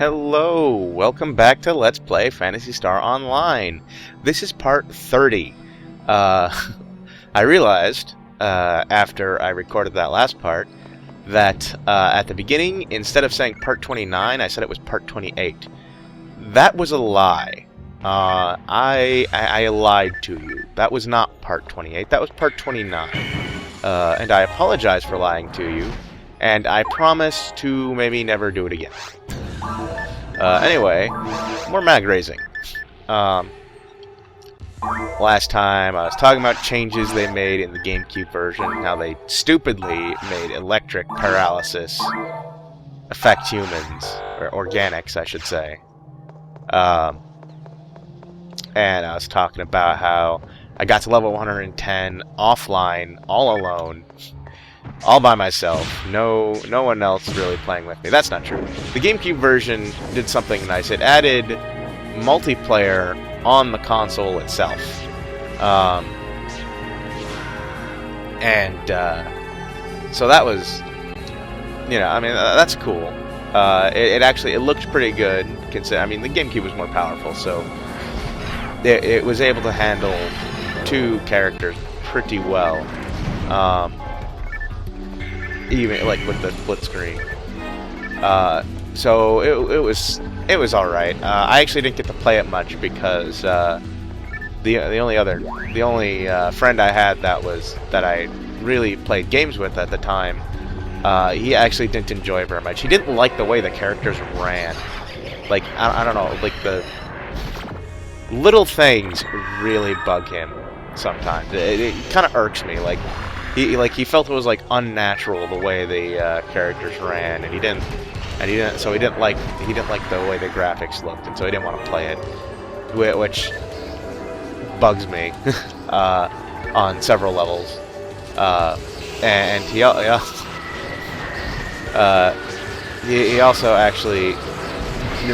Hello, welcome back to Let's Play Phantasy Star Online. This is part 30. I realized, after I recorded that last part, that at the beginning, instead of saying part 29, I said it was part 28. That was a lie. I lied to you. That was not part 28, that was part 29. And I apologize for lying to you, and I promise to maybe never do it again. Anyway, more mag raising. Last time I was talking about changes they made in the GameCube version, how they stupidly made electric paralysis affect humans, or organics, I should say. And I was talking about how I got to level 110 offline, all alone, all by myself. No one else really playing with me. That's not true. The GameCube version did something nice. It added multiplayer on the console itself. So that was, I mean, that's cool. It looked pretty good. I mean, the GameCube was more powerful, so it was able to handle two characters pretty well. Even like with the split screen. So it was all right. I actually didn't get to play it much because the only friend I had that I really played games with at the time, he actually didn't enjoy it very much. He didn't like the way the characters ran. Like I don't know, like the little things really bug him sometimes. It kind of irks me. He felt it was like unnatural the way the characters ran, and he didn't like the way the graphics looked, and so he didn't want to play it, which bugs me on several levels. And he also actually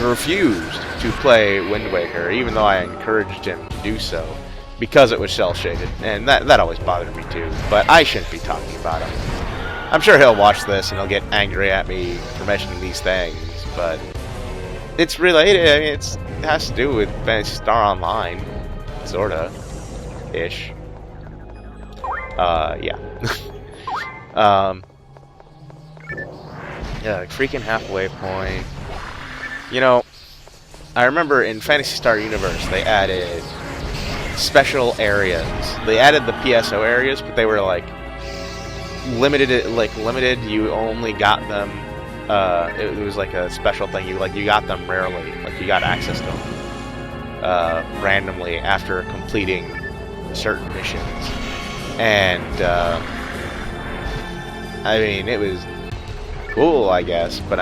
refused to play Wind Waker, even though I encouraged him to do so, because it was cel-shaded, and that always bothered me too, but I shouldn't be talking about him. I'm sure he'll watch this and he'll get angry at me for mentioning these things, but it's related. I mean, it has to do with Phantasy Star Online, sorta, ish. Yeah. Yeah, like freaking halfway point. I remember in Phantasy Star Universe they added special areas. They added the PSO areas, but they were like limited. You only got them. It was like a special thing. You got them rarely. Like you got access to them randomly after completing certain missions. And I mean, it was cool, I guess, but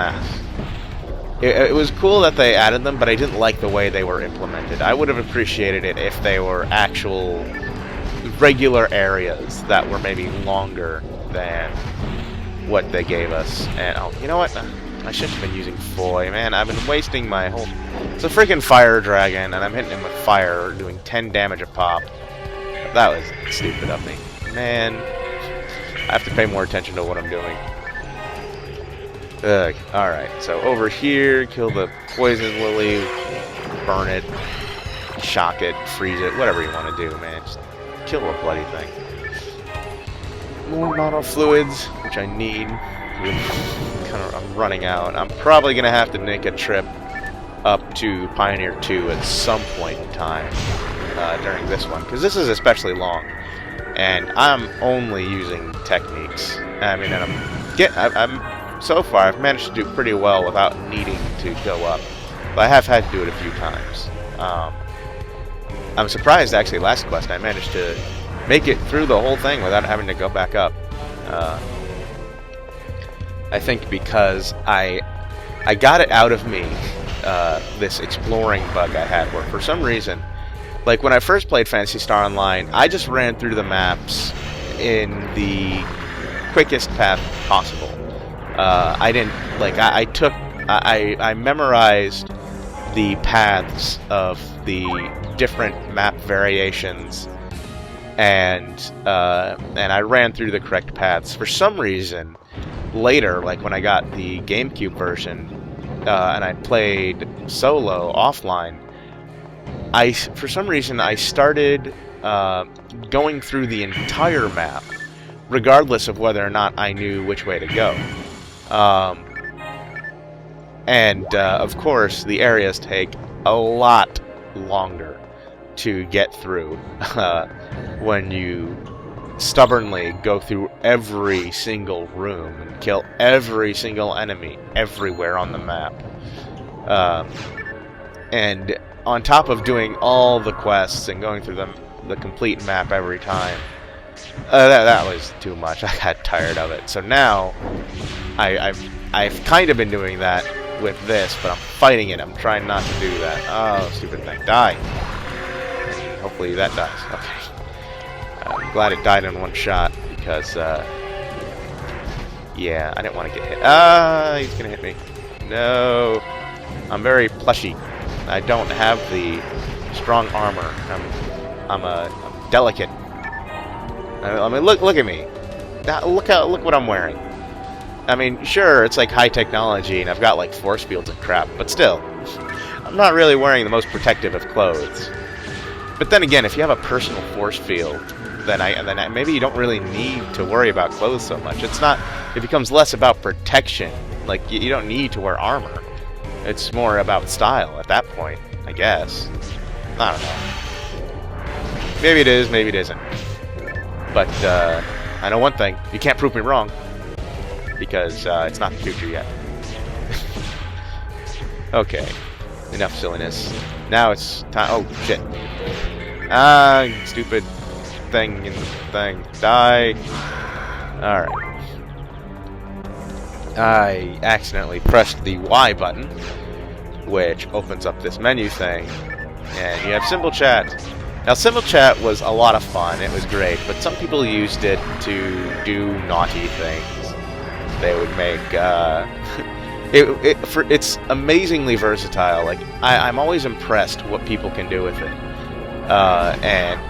it was cool that they added them, but I didn't like the way they were implemented. I would have appreciated it if they were actual regular areas that were maybe longer than what they gave us. And you know what? I shouldn't have been using Foy, man. I've been wasting my whole... It's a freaking fire dragon, and I'm hitting him with fire, doing 10 damage a pop. That was stupid of me. Man, I have to pay more attention to what I'm doing. Ugh. Alright, so over here, kill the poison lily, burn it, shock it, freeze it, whatever you want to do, man. Just kill the bloody thing. More mono fluids, which I need. I'm running out. I'm probably going to have to make a trip up to Pioneer 2 at some point in time during this one, because this is especially long. And I'm only using techniques. I mean, so far, I've managed to do pretty well without needing to go up, but I have had to do it a few times. I'm surprised, actually, last quest I managed to make it through the whole thing without having to go back up. I think because I got it out of me, this exploring bug I had, where for some reason, like when I first played Phantasy Star Online, I just ran through the maps in the quickest path possible. I didn't, like, I memorized the paths of the different map variations, and I ran through the correct paths. For some reason, later, like when I got the GameCube version, and I played solo offline, for some reason I started going through the entire map, regardless of whether or not I knew which way to go. Of course, the areas take a lot longer to get through when you stubbornly go through every single room and kill every single enemy everywhere on the map. And on top of doing all the quests and going through the complete map every time, that was too much. I got tired of it. So now, I've kind of been doing that with this, but I'm fighting it. I'm trying not to do that. Oh, stupid thing. Die. Hopefully that dies. Okay. I'm glad it died in one shot, because, yeah, I didn't want to get hit. He's gonna hit me. No. I'm very plushy. I don't have the strong armor. I'm delicate. I mean, look at me. Look what I'm wearing. I mean, sure, it's like high technology, and I've got like force fields and crap, but still, I'm not really wearing the most protective of clothes. But then again, if you have a personal force field, then maybe you don't really need to worry about clothes so much. It becomes less about protection. Like, you don't need to wear armor. It's more about style at that point, I guess. I don't know. Maybe it is, maybe it isn't. But I know one thing: you can't prove me wrong, because it's not the future yet. Okay, enough silliness. Now it's time. Oh shit! Stupid thing in the thing. Die. All right. I accidentally pressed the Y button, which opens up this menu thing, and you have Symbol Chat. Now, Symbol Chat was a lot of fun. It was great, but some people used it to do naughty things. They would make it's amazingly versatile. Like, I'm always impressed what people can do with it, and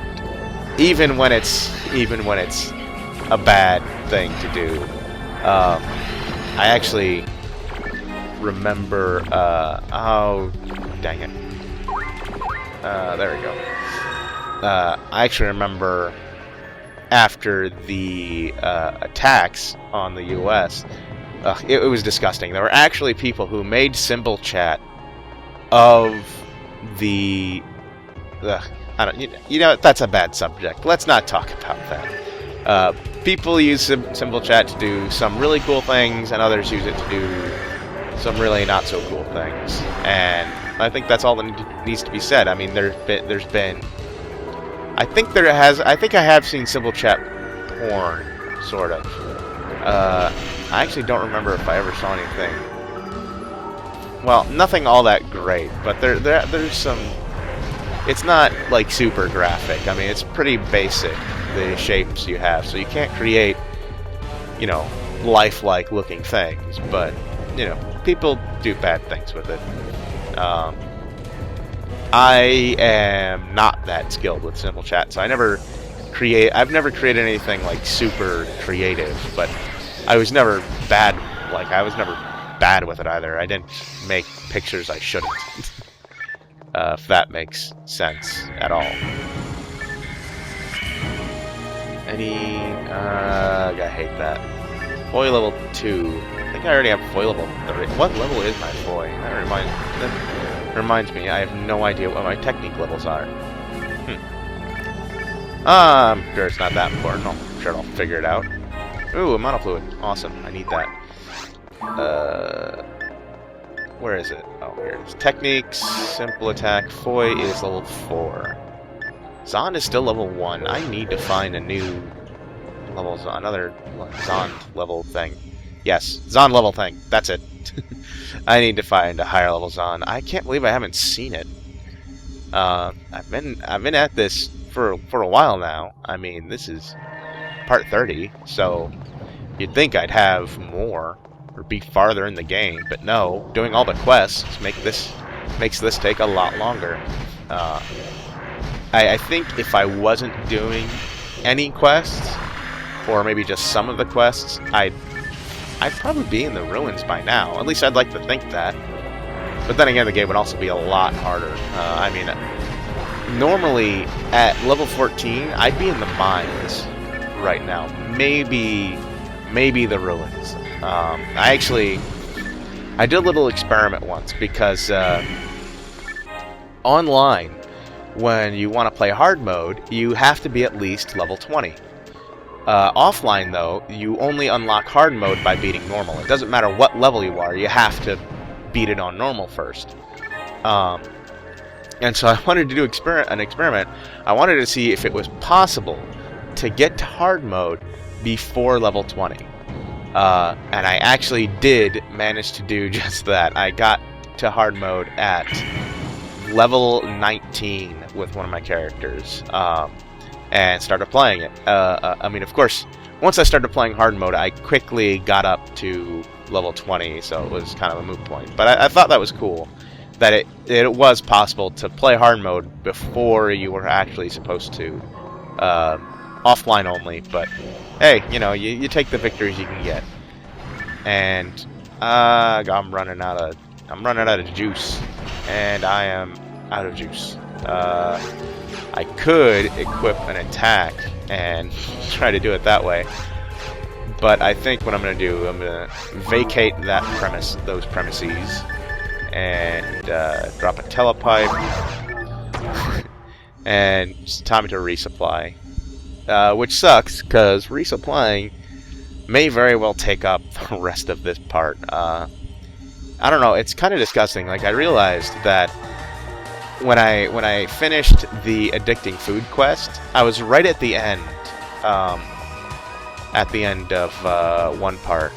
even when it's a bad thing to do. I actually remember, oh, dang it. There we go. I actually remember after the attacks on the U.S., it was disgusting. There were actually people who made Symbol Chat of the... you know, that's a bad subject. Let's not talk about that. People use Symbol Chat to do some really cool things, and others use it to do some really not so cool things. And I think that's all that needs to be said. I mean, there's been I think I have seen Symbol Chat porn, sort of. I actually don't remember if I ever saw anything. Well, nothing all that great, but there's some. It's not like super graphic. I mean, it's pretty basic, the shapes you have, so you can't create, you know, lifelike looking things, but, you know, people do bad things with it. I am not that skilled with Symbol Chat, so I've never created anything like super creative, but I was never bad with it either. I didn't make pictures I shouldn't. If that makes sense at all. I hate that. Foy level 2. I think I already have Foy level 3. What level is my Foy? That reminds me, I have no idea what my technique levels are. I'm sure it's not that important. I'm sure I'll figure it out. Ooh, a monofluid. Awesome. I need that. Where is it? Oh, here it is. Techniques, simple attack. Foy is level 4. Zon is still level 1. I need to find a new level Zon, another Zon level thing. Yes, Zon level thing. That's it. I need to find a higher level Zon. I can't believe I haven't seen it. I've been at this for a while now. I mean, this is part 30, so you'd think I'd have more or be farther in the game, but no. Doing all the quests makes this take a lot longer. I think if I wasn't doing any quests, or maybe just some of the quests, I'd probably be in the ruins by now. At least I'd like to think that. But then again, the game would also be a lot harder. I mean, normally at level 14, I'd be in the mines right now. Maybe the ruins. I did a little experiment once because online, when you want to play hard mode, you have to be at least level 20. Offline, though, you only unlock hard mode by beating normal. It doesn't matter what level you are, you have to beat it on normal first. And so I wanted to do an experiment. I wanted to see if it was possible to get to hard mode before level 20. And I actually did manage to do just that. I got to hard mode at level 19 with one of my characters, and started playing it. I mean, of course, once I started playing hard mode, I quickly got up to level 20, so it was kind of a moot point. But I thought that was cool, that it was possible to play hard mode before you were actually supposed to. Offline only, but hey, you know, you take the victories you can get. And I'm running out of juice, and I am out of juice. I could equip an attack and try to do it that way, but I think what I'm going to do, I'm going to vacate those premises, and drop a telepipe, and it's time to resupply. Which sucks, because resupplying may very well take up the rest of this part. I don't know, it's kind of disgusting. Like, I realized that when I finished the addicting food quest, I was right at the end, of one part.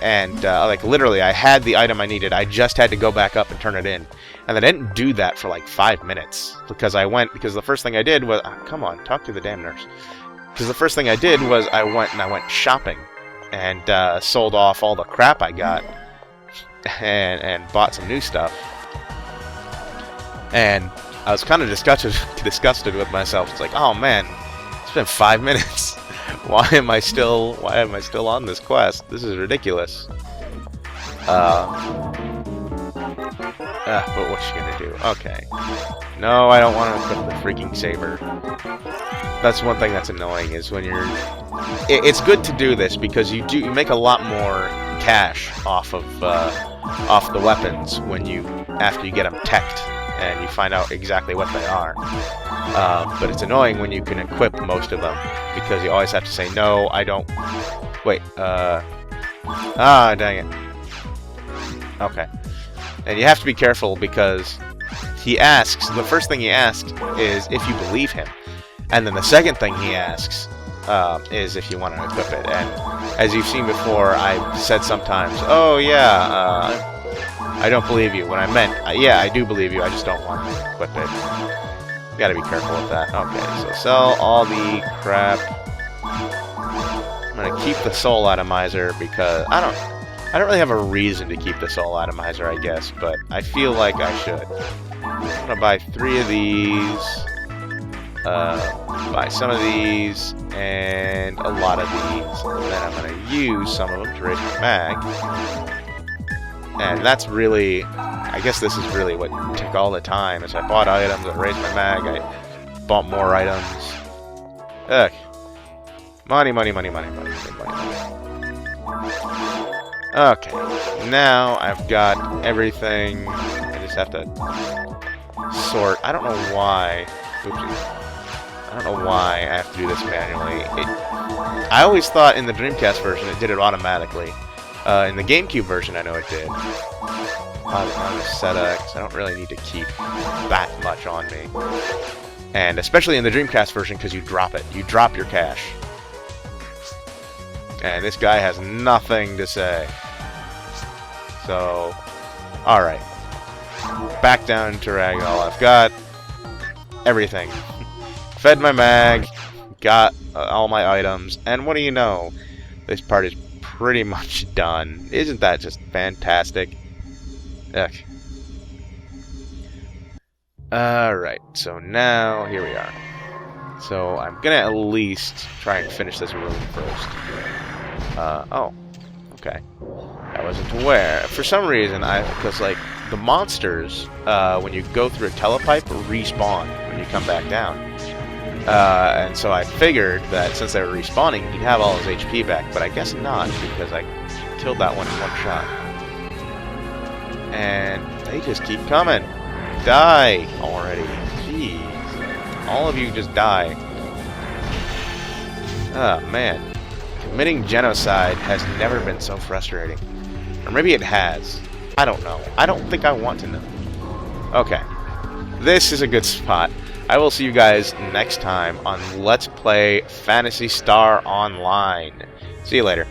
And, like, literally, I had the item I needed. I just had to go back up and turn it in. And I didn't do that for, like, 5 minutes. Because the first thing I did was... come on, talk to the damn nurse. Because the first thing I did was I went shopping. And, sold off all the crap I got. And bought some new stuff. And I was kind of disgusted with myself. It's like, oh man, it's been 5 minutes. Why am I still on this quest? This is ridiculous. But what's she gonna do? Okay. No, I don't want to equip the freaking saber. That's one thing that's annoying, is when you're... It's good to do this because you make a lot more cash off of the weapons after you get them teched and you find out exactly what they are. But it's annoying when you can equip most of them, because you always have to say, no, I don't... Wait, dang it. Okay. And you have to be careful, because the first thing he asks is if you believe him. And then the second thing he asks is if you want to equip it. And as you've seen before, I've said sometimes, oh yeah, I don't believe you, when I meant, yeah, I do believe you, I just don't want to equip it. You gotta be careful with that. Okay, so sell all the crap. I'm gonna keep the soul atomizer, because I don't really have a reason to keep the soul atomizer, I guess, but I feel like I should. I'm gonna buy 3 of these, buy some of these, and a lot of these, and then I'm gonna use some of them to raise my mag. And that's really, I guess this is really what took all the time, is I bought items, I raised my mag, I bought more items. Ugh. Money. Okay, now I've got everything. I just have to sort. I don't know why. Oopsie. I don't know why I have to do this manually. I always thought in the Dreamcast version it did it automatically. In the GameCube version, I know it did. On the SetX, I don't really need to keep that much on me. And especially in the Dreamcast version, because you drop it. You drop your cash. And this guy has nothing to say. So, alright. Back down to Ragdoll. I've got everything. Fed my mag, got all my items, and what do you know? This part is pretty much done. Isn't that just fantastic? Ugh. Alright, so now, here we are. So, I'm gonna at least try and finish this room first. Oh. Okay. I wasn't aware. For some reason, because, like, the monsters, when you go through a telepipe, respawn when you come back down. And so I figured that since they were respawning, he'd have all his HP back, but I guess not, because I killed that one in one shot. And they just keep coming. Die already. Jeez. All of you just die. Oh, man. Committing genocide has never been so frustrating. Or maybe it has. I don't know. I don't think I want to know. Okay. This is a good spot. I will see you guys next time on Let's Play Phantasy Star Online. See you later.